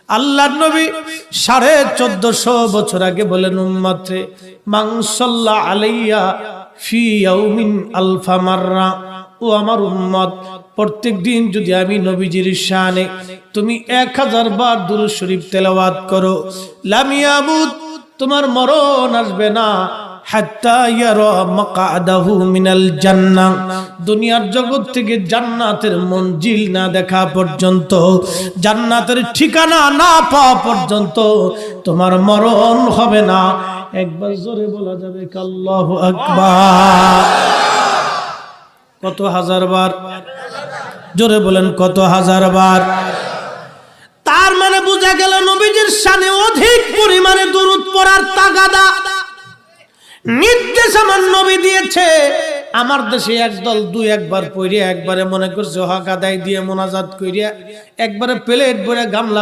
আল্লাহর নবী 1450 বছর আগে বলেন উম্মত রে মান সাল্লা আলাইয়া ফি ইয়াউমিন আলফা মাররা, ও আমার উম্মত প্রত্যেক দিন যদি আমি নবীজির শানে তুমি 1000 বার দুরূদ শরীফ তেলাওয়াত করো, লাম ইয়ামুত, তোমার মরণ আসবে না, হাত্তা ইয়ারা মাকআদাহু মিনাল জান্নাহ, দুনিয়ার জগৎ থেকে জান্নাতের মঞ্জিল না দেখা পর্যন্ত, জান্নাতের ঠিকানা না পাওয়া পর্যন্ত তোমার মরণ হবে না। একবার জোরে বলা যাবে আল্লাহু আকবার। কত হাজার বার? জোরে বলেন কত হাজার বার? তার মানে বোঝা গেল নবীজির শানে অধিক পরিমাণে দরুদ পড়ার তাগাদা নির্দেশ আমার নবী দিয়েছে। আমার দেশে একদল দুই একবার পড়িয়া একবারে মনে করছে হক আদায় দিয়ে মোনাজাত করিয়া একবারে প্লেট ভরে গামলা